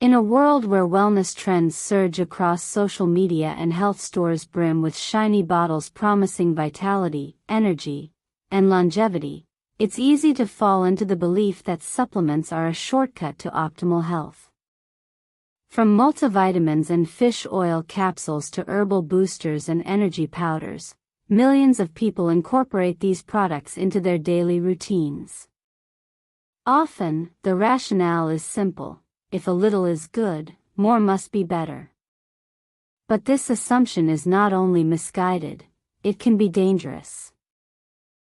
In a world where wellness trends surge across social media and health stores brim with shiny bottles promising vitality, energy, and longevity, it's easy to fall into the belief that supplements are a shortcut to optimal health. From multivitamins and fish oil capsules to herbal boosters and energy powders, millions of people incorporate these products into their daily routines. Often, the rationale is simple: if a little is good, more must be better. But this assumption is not only misguided, it can be dangerous.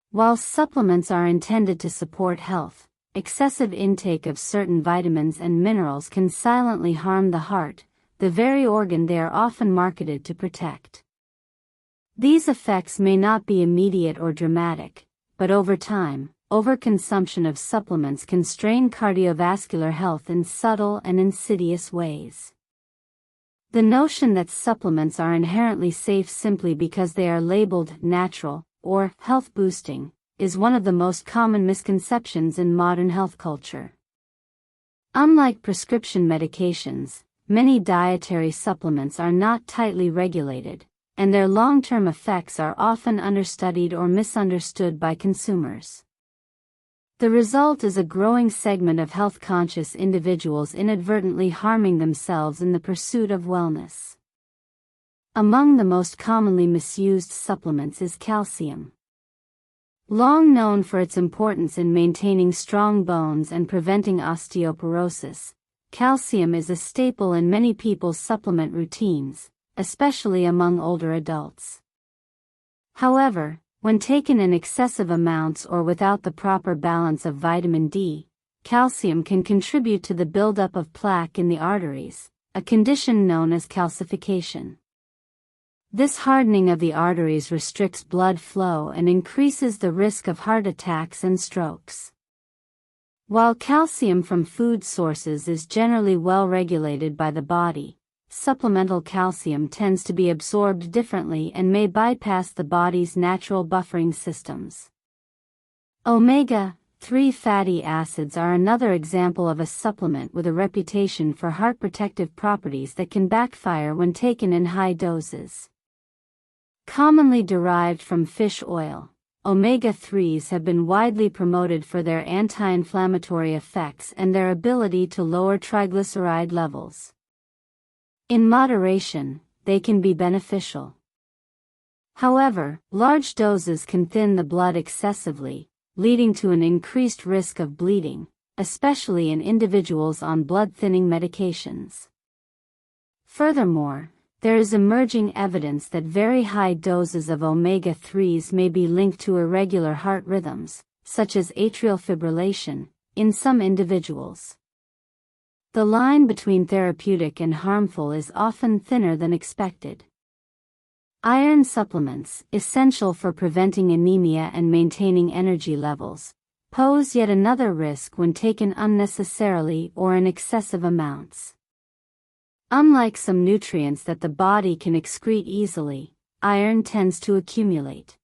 While supplements are intended to support health, excessive intake of certain vitamins and minerals can silently harm the heart, the very organ they are often marketed to protect. These effects may not be immediate or dramatic, but over time, overconsumption of supplements can strain cardiovascular health in subtle and insidious ways. The notion that supplements are inherently safe simply because they are labeled natural or health-boosting is one of the most common misconceptions in modern health culture. Unlike prescription medications, many dietary supplements are not tightly regulated, and their long-term effects are often understudied or misunderstood by consumers. The result is a growing segment of health-conscious individuals inadvertently harming themselves in the pursuit of wellness. Among the most commonly misused supplements is calcium. Long known for its importance in maintaining strong bones and preventing osteoporosis, calcium is a staple in many people's supplement routines, especially among older adults. However, when taken in excessive amounts or without the proper balance of vitamin D, calcium can contribute to the buildup of plaque in the arteries, a condition known as calcification. This hardening of the arteries restricts blood flow and increases the risk of heart attacks and strokes. While calcium from food sources is generally well regulated by the body, supplemental calcium tends to be absorbed differently and may bypass the body's natural buffering systems. Omega-3 fatty acids are another example of a supplement with a reputation for heart protective properties that can backfire when taken in high doses. Commonly derived from fish oil, omega-3s have been widely promoted for their anti-inflammatory effects and their ability to lower triglyceride levels. In moderation, they can be beneficial. However, large doses can thin the blood excessively, leading to an increased risk of bleeding, especially in individuals on blood-thinning medications. Furthermore, there is emerging evidence that very high doses of omega-3s may be linked to irregular heart rhythms, such as atrial fibrillation, in some individuals. The line between therapeutic and harmful is often thinner than expected. Iron supplements, essential for preventing anemia and maintaining energy levels, pose yet another risk when taken unnecessarily or in excessive amounts. Unlike some nutrients that the body can excrete easily, iron tends to accumulate.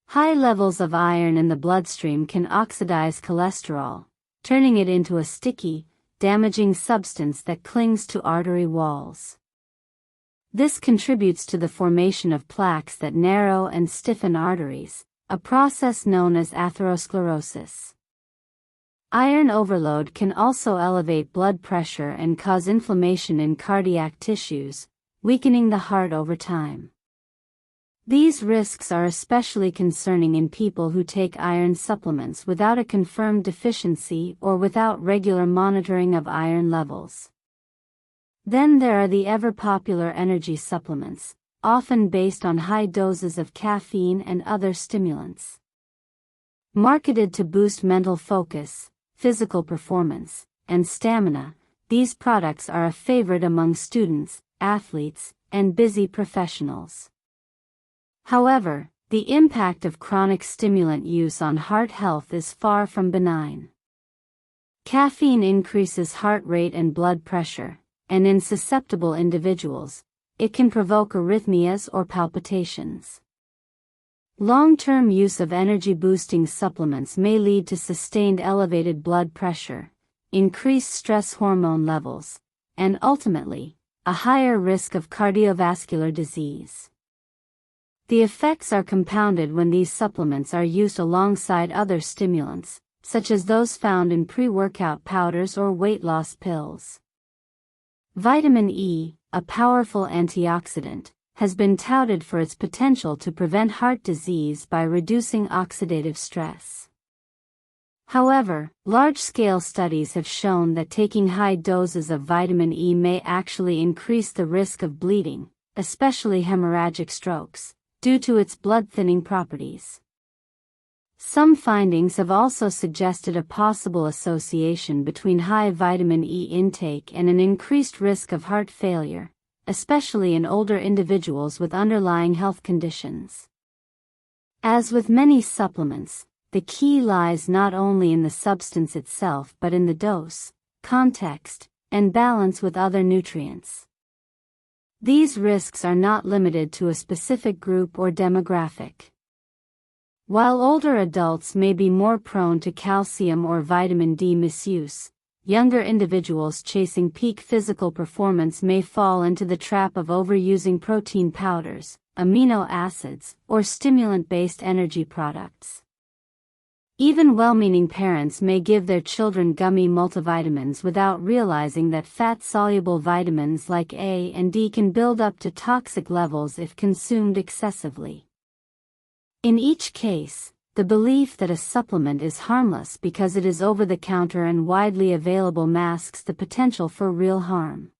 High levels of iron in the bloodstream can oxidize cholesterol, turning it into a sticky, damaging substance that clings to artery walls. This contributes to the formation of plaques that narrow and stiffen arteries, a process known as atherosclerosis. Iron overload can also elevate blood pressure and cause inflammation in cardiac tissues, weakening the heart over time. These risks are especially concerning in people who take iron supplements without a confirmed deficiency or without regular monitoring of iron levels. Then there are the ever-popular energy supplements, often based on high doses of caffeine and other stimulants. Marketed to boost mental focus, physical performance, and stamina, these products are a favorite among students, athletes, and busy professionals. However, the impact of chronic stimulant use on heart health is far from benign. Caffeine increases heart rate and blood pressure, and in susceptible individuals, it can provoke arrhythmias or palpitations. Long-term use of energy-boosting supplements may lead to sustained elevated blood pressure, increased stress hormone levels, and ultimately, a higher risk of cardiovascular disease. The effects are compounded when these supplements are used alongside other stimulants, such as those found in pre-workout powders or weight loss pills. Vitamin E, a powerful antioxidant, has been touted for its potential to prevent heart disease by reducing oxidative stress. However, large-scale studies have shown that taking high doses of vitamin E may actually increase the risk of bleeding, especially hemorrhagic strokes, due to its blood-thinning properties. Some findings have also suggested a possible association between high vitamin E intake and an increased risk of heart failure, especially in older individuals with underlying health conditions. As with many supplements, the key lies not only in the substance itself but in the dose, context, and balance with other nutrients. These risks are not limited to a specific group or demographic. While older adults may be more prone to calcium or vitamin D misuse, younger individuals chasing peak physical performance may fall into the trap of overusing protein powders, amino acids, or stimulant-based energy products. Even well-meaning parents may give their children gummy multivitamins without realizing that fat-soluble vitamins like A and D can build up to toxic levels if consumed excessively. In each case, the belief that a supplement is harmless because it is over-the-counter and widely available masks the potential for real harm.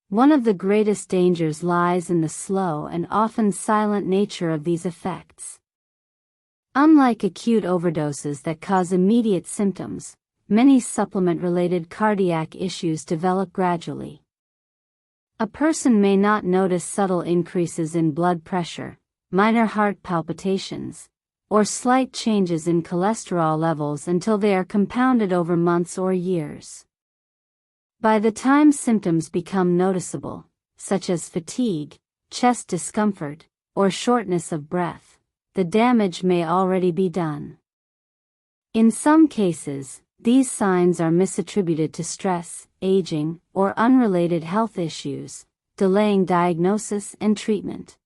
One of the greatest dangers lies in the slow and often silent nature of these effects. Unlike acute overdoses that cause immediate symptoms, many supplement-related cardiac issues develop gradually. A person may not notice subtle increases in blood pressure, minor heart palpitations, or slight changes in cholesterol levels until they are compounded over months or years. By the time symptoms become noticeable, such as fatigue, chest discomfort, or shortness of breath, the damage may already be done. In some cases, these signs are misattributed to stress, aging, or unrelated health issues, delaying diagnosis and treatment.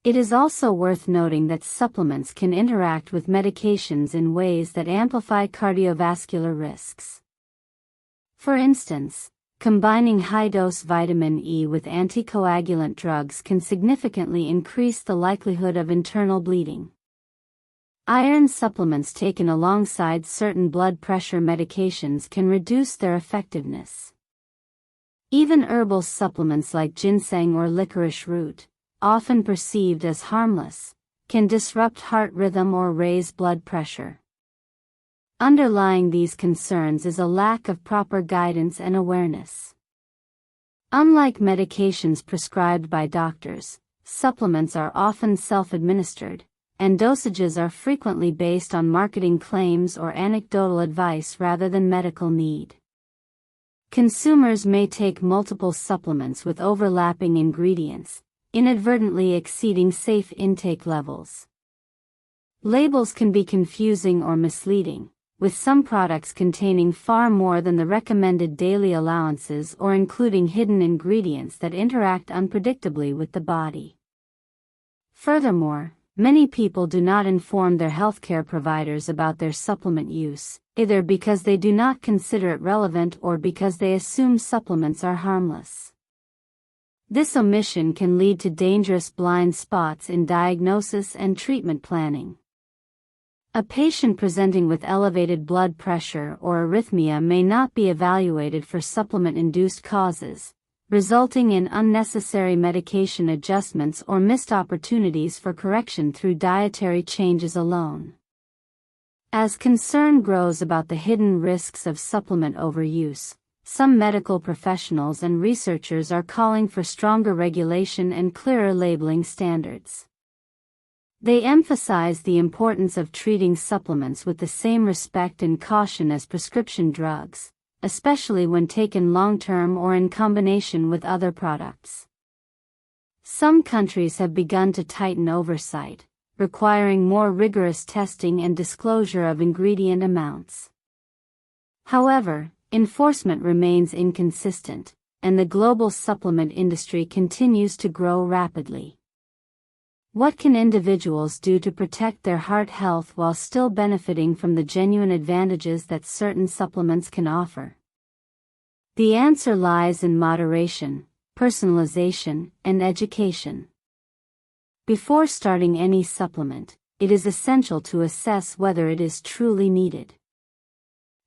It is also worth noting that supplements can interact with medications in ways that amplify cardiovascular risks. For instance, combining high-dose vitamin E with anticoagulant drugs can significantly increase the likelihood of internal bleeding. Iron supplements taken alongside certain blood pressure medications can reduce their effectiveness. Even herbal supplements like ginseng or licorice root, often perceived as harmless, can disrupt heart rhythm or raise blood pressure. Underlying these concerns is a lack of proper guidance and awareness. Unlike medications prescribed by doctors, supplements are often self-administered, and dosages are frequently based on marketing claims or anecdotal advice rather than medical need. Consumers may take multiple supplements with overlapping ingredients, inadvertently exceeding safe intake levels. Labels can be confusing or misleading, with some products containing far more than the recommended daily allowances or including hidden ingredients that interact unpredictably with the body. Furthermore, many people do not inform their healthcare providers about their supplement use, either because they do not consider it relevant or because they assume supplements are harmless. This omission can lead to dangerous blind spots in diagnosis and treatment planning. A patient presenting with elevated blood pressure or arrhythmia may not be evaluated for supplement-induced causes, resulting in unnecessary medication adjustments or missed opportunities for correction through dietary changes alone. As concern grows about the hidden risks of supplement overuse, some medical professionals and researchers are calling for stronger regulation and clearer labeling standards. They emphasize the importance of treating supplements with the same respect and caution as prescription drugs, especially when taken long-term or in combination with other products. Some countries have begun to tighten oversight, requiring more rigorous testing and disclosure of ingredient amounts. However, enforcement remains inconsistent, and the global supplement industry continues to grow rapidly. What can individuals do to protect their heart health while still benefiting from the genuine advantages that certain supplements can offer? The answer lies in moderation, personalization, and education. Before starting any supplement, it is essential to assess whether it is truly needed.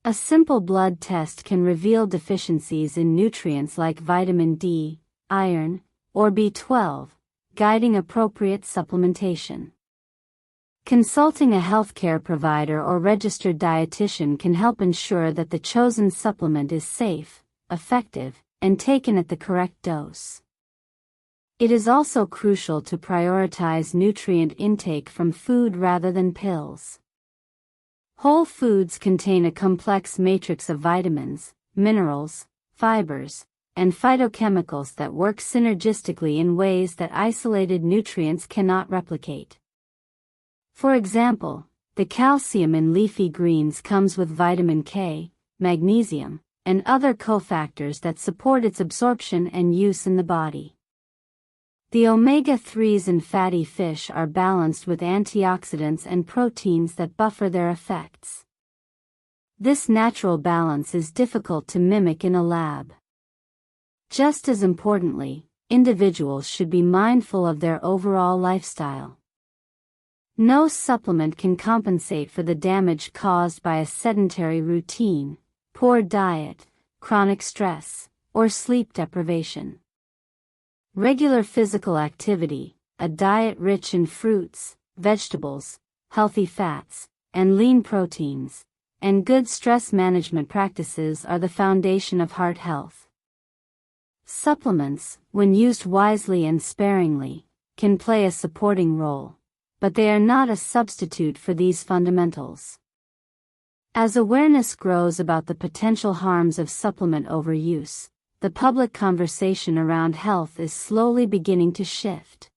A simple blood test can reveal deficiencies in nutrients like vitamin D, iron, or B12, guiding appropriate supplementation. Consulting a healthcare provider or registered dietitian can help ensure that the chosen supplement is safe, effective, and taken at the correct dose. It is also crucial to prioritize nutrient intake from food rather than pills. Whole foods contain a complex matrix of vitamins, minerals, fibers, and phytochemicals that work synergistically in ways that isolated nutrients cannot replicate. For example, the calcium in leafy greens comes with vitamin K, magnesium, and other cofactors that support its absorption and use in the body. The omega-3s in fatty fish are balanced with antioxidants and proteins that buffer their effects. This natural balance is difficult to mimic in a lab. Just as importantly, individuals should be mindful of their overall lifestyle. No supplement can compensate for the damage caused by a sedentary routine, poor diet, chronic stress, or sleep deprivation. Regular physical activity, a diet rich in fruits, vegetables, healthy fats, and lean proteins, and good stress management practices are the foundation of heart health. Supplements, when used wisely and sparingly, can play a supporting role, but they are not a substitute for these fundamentals. As awareness grows about the potential harms of supplement overuse, the public conversation around health is slowly beginning to shift.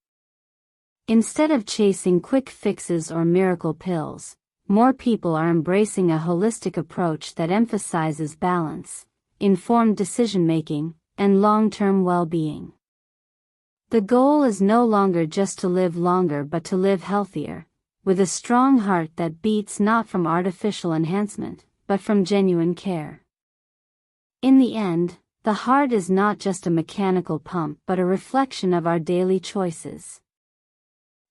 Instead of chasing quick fixes or miracle pills, more people are embracing a holistic approach that emphasizes balance, informed decision-making, and long-term well-being. The goal is no longer just to live longer but to live healthier, with a strong heart that beats not from artificial enhancement, but from genuine care. In the end, the heart is not just a mechanical pump but a reflection of our daily choices.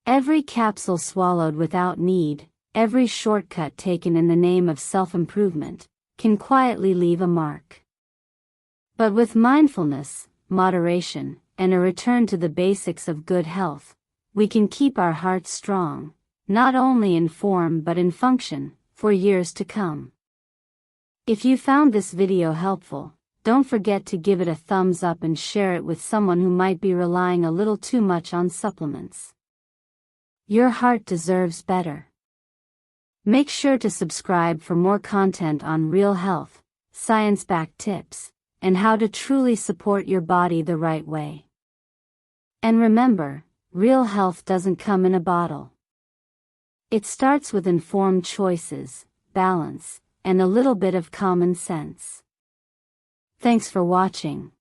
Every capsule swallowed without need, every shortcut taken in the name of self-improvement, can quietly leave a mark. But with mindfulness, moderation, and a return to the basics of good health, we can keep our hearts strong, not only in form but in function, for years to come. If you found this video helpful, don't forget to give it a thumbs up and share it with someone who might be relying a little too much on supplements. Your heart deserves better. Make sure to subscribe for more content on real health, science-backed tips, and how to truly support your body the right way. And remember, real health doesn't come in a bottle. It starts with informed choices, balance, and a little bit of common sense. Thanks for watching.